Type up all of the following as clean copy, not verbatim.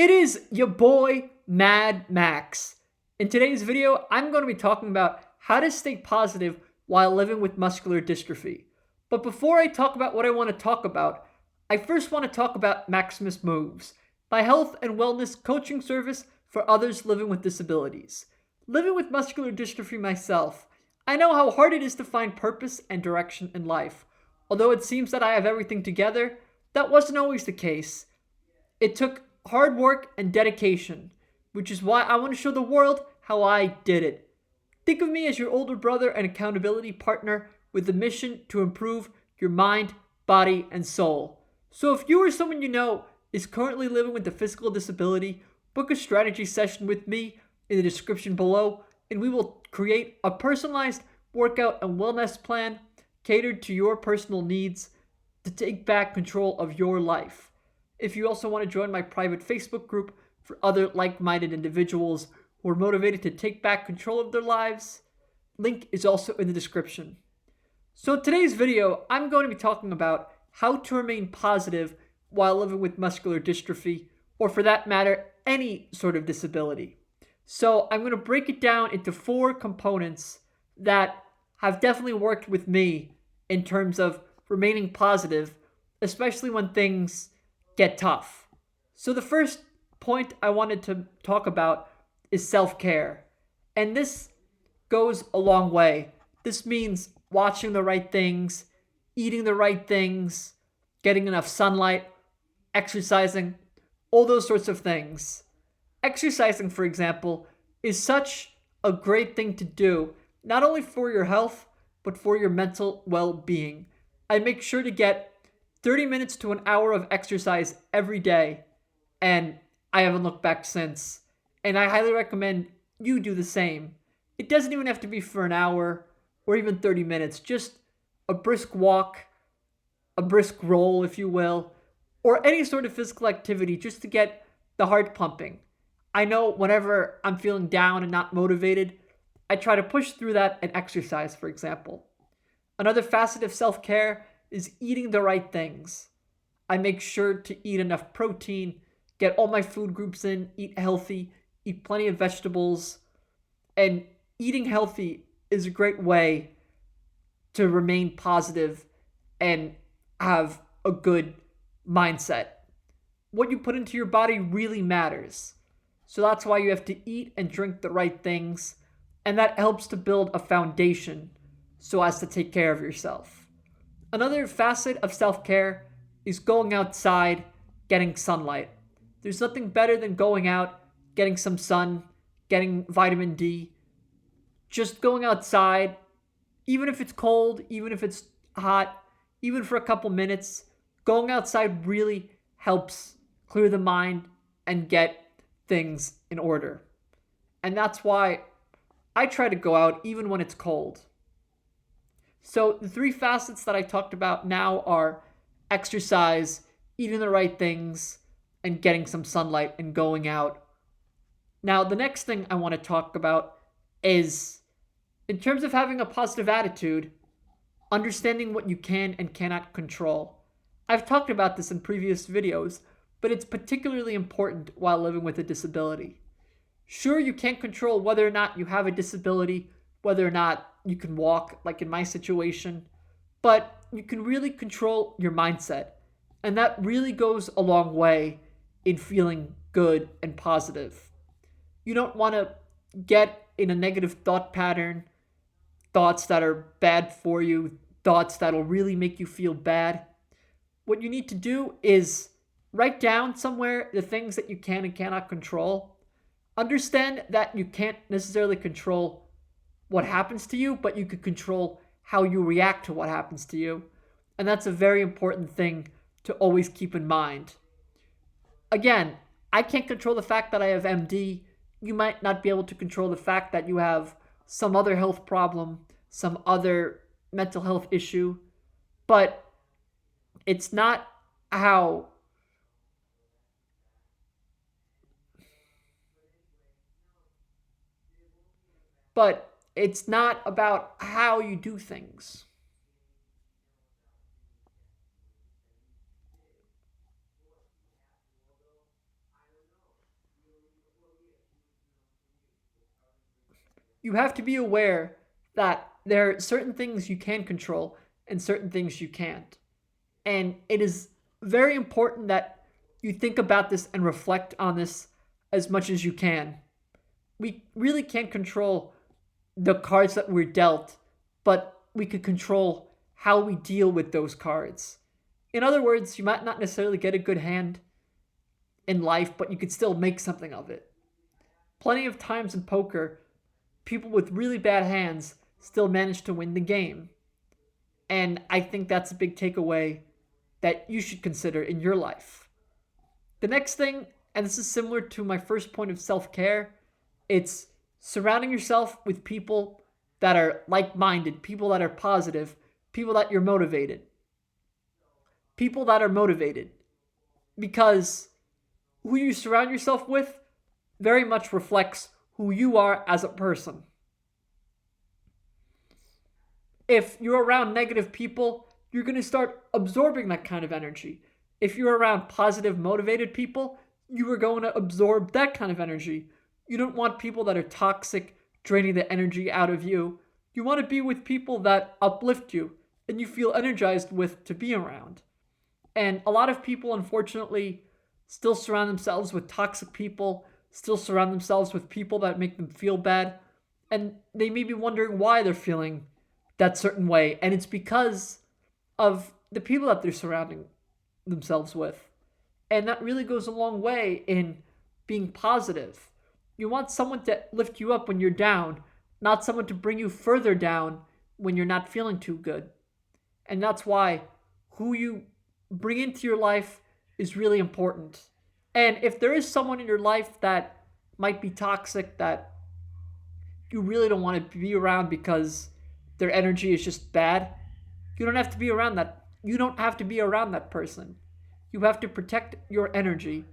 It is your boy, Mad Max. In today's video, I'm going to be talking about how to stay positive while living with muscular dystrophy. But before I talk about what I want to talk about, I first want to talk about Maximus Moves, my health and wellness coaching service for others living with disabilities. Living with muscular dystrophy myself, I know how hard it is to find purpose and direction in life. Although it seems that I have everything together, that wasn't always the case. It took hard work and dedication, which is why I want to show the world how I did it. Think of me as your older brother and accountability partner with the mission to improve your mind, body, and soul. So if you or someone you know is currently living with a physical disability, book a strategy session with me in the description below, and we will create a personalized workout and wellness plan catered to your personal needs to take back control of your life. If you also want to join my private Facebook group for other like-minded individuals who are motivated to take back control of their lives, link is also in the description. So today's video, I'm going to be talking about how to remain positive while living with muscular dystrophy, or for that matter, any sort of disability. So I'm going to break it down into 4 components that have definitely worked with me in terms of remaining positive, especially when things get tough. So the first point I wanted to talk about is self-care. And this goes a long way. This means watching the right things, eating the right things, getting enough sunlight, exercising, all those sorts of things. Exercising, for example, is such a great thing to do, not only for your health, but for your mental well-being. I make sure to get 30 minutes to an hour of exercise every day, and I haven't looked back since. And I highly recommend you do the same. It doesn't even have to be for an hour or even 30 minutes, just a brisk walk, a brisk roll, if you will, or any sort of physical activity just to get the heart pumping. I know whenever I'm feeling down and not motivated, I try to push through that and exercise, for example. Another facet of self-care is eating the right things. I make sure to eat enough protein, get all my food groups in, eat healthy, eat plenty of vegetables, and eating healthy is a great way to remain positive and have a good mindset. What you put into your body really matters. So that's why you have to eat and drink the right things, and that helps to build a foundation so as to take care of yourself. Another facet of self-care is going outside, getting sunlight. There's nothing better than going out, getting some sun, getting vitamin D. Just going outside, even if it's cold, even if it's hot, even for a couple minutes, going outside really helps clear the mind and get things in order. And that's why I try to go out even when it's cold. So the 3 facets that I talked about now are exercise, eating the right things, and getting some sunlight and going out. Now, the next thing I want to talk about is, in terms of having a positive attitude, understanding what you can and cannot control. I've talked about this in previous videos, but it's particularly important while living with a disability. Sure, you can't control whether or not you have a disability, whether or not you can walk, like in my situation, but you can really control your mindset. And that really goes a long way in feeling good and positive. You don't want to get in a negative thought pattern, thoughts that are bad for you, thoughts that'll really make you feel bad. What you need to do is write down somewhere the things that you can and cannot control. Understand that you can't necessarily control what happens to you, but you can control how you react to what happens to you. And that's a very important thing to always keep in mind. Again, I can't control the fact that I have MD. You might not be able to control the fact that you have some other health problem, some other mental health issue, but it's not how it's not about how you do things. you have to be aware that there are certain things you can control and certain things you can't. And it is very important that you think about this and reflect on this as much as you can. We really can't control the cards that we're dealt, but we could control how we deal with those cards. In other words, you might not necessarily get a good hand in life, but you could still make something of it. Plenty of times in poker, people with really bad hands still manage to win the game. And I think that's a big takeaway that you should consider in your life. The next thing, and this is similar to my first point of self-care, it's surrounding yourself with people that are like-minded, people that are positive, people that you're motivated. People that are motivated. Because who you surround yourself with very much reflects who you are as a person. If you're around negative people, you're going to start absorbing that kind of energy. If you're around positive, motivated people, you are going to absorb that kind of energy. You don't want people that are toxic, draining the energy out of you. You want to be with people that uplift you and you feel energized with to be around. And a lot of people, unfortunately, still surround themselves with toxic people, still surround themselves with people that make them feel bad, and they may be wondering why they're feeling that certain way. And it's because of the people that they're surrounding themselves with. And that really goes a long way in being positive. You want someone to lift you up when you're down, not someone to bring you further down when you're not feeling too good. And that's why who you bring into your life is really important. And if there is someone in your life that might be toxic, that you really don't want to be around because their energy is just bad, you don't have to be around that. You don't have to be around that person. You have to protect your energy,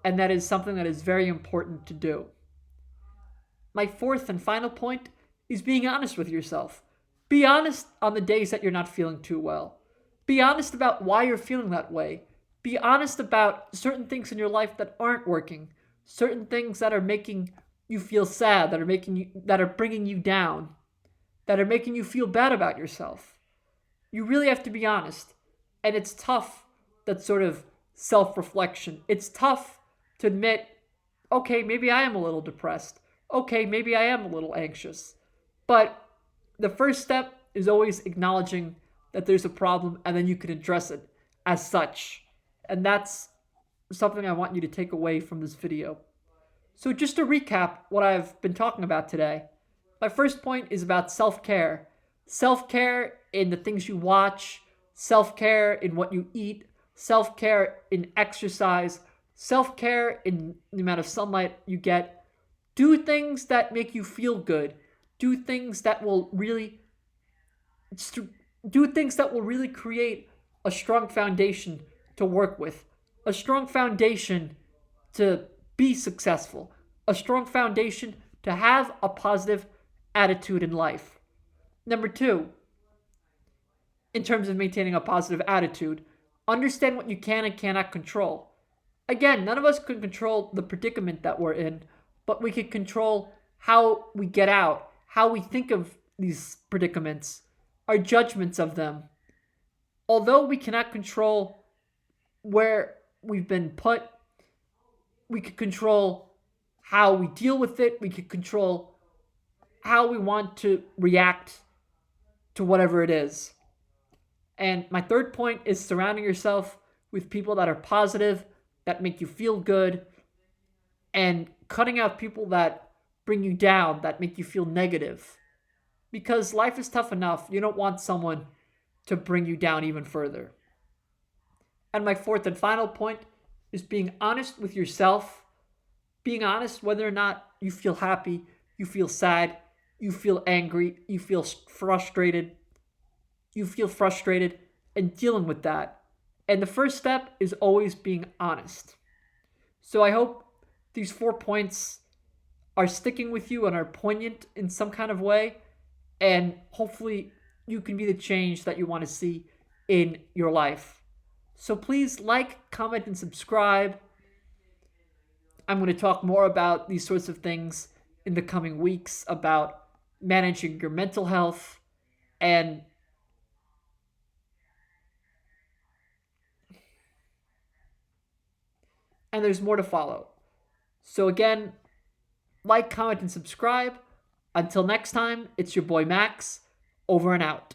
and that is something that is very important to do. My fourth and final point is being honest with yourself. Be honest on the days that you're not feeling too well. Be honest about why you're feeling that way. Be honest about certain things in your life that aren't working, certain things that are making you feel sad, that are bringing you down, that are making you feel bad about yourself. You really have to be honest. And it's tough, that sort of self-reflection. It's tough to admit, okay, maybe I am a little depressed. Okay, maybe I am a little anxious. But the first step is always acknowledging that there's a problem, and then you can address it as such. And that's something I want you to take away from this video. So just to recap what I've been talking about today, my first point is about self-care. Self-care in the things you watch, self-care in what you eat, self-care in exercise, self-care in the amount of sunlight you get. Do things that make you feel good. Do things that will really create a strong foundation to work with, a strong foundation to be successful, a strong foundation to have a positive attitude in life. Number two, in terms of maintaining a positive attitude, understand what you can and cannot control. Again, none of us can control the predicament that we're in, but we can control how we get out, how we think of these predicaments, our judgments of them. Although we cannot control where we've been put, we can control how we deal with it. We can control how we want to react to whatever it is. And my third point is surrounding yourself with people that are positive, that make you feel good, and cutting out people that bring you down, that make you feel negative. Because life is tough enough. You don't want someone to bring you down even further. And my fourth and final point is being honest with yourself. Being honest whether or not you feel happy, you feel sad, you feel angry, you feel frustrated. And dealing with that. And the first step is always being honest. So I hope these 4 points are sticking with you and are poignant in some kind of way. And hopefully you can be the change that you want to see in your life. So please like, comment, and subscribe. I'm going to talk more about these sorts of things in the coming weeks, about managing your mental health, and there's more to follow. So again, like, comment, and subscribe. Until next time, it's your boy Max, over and out.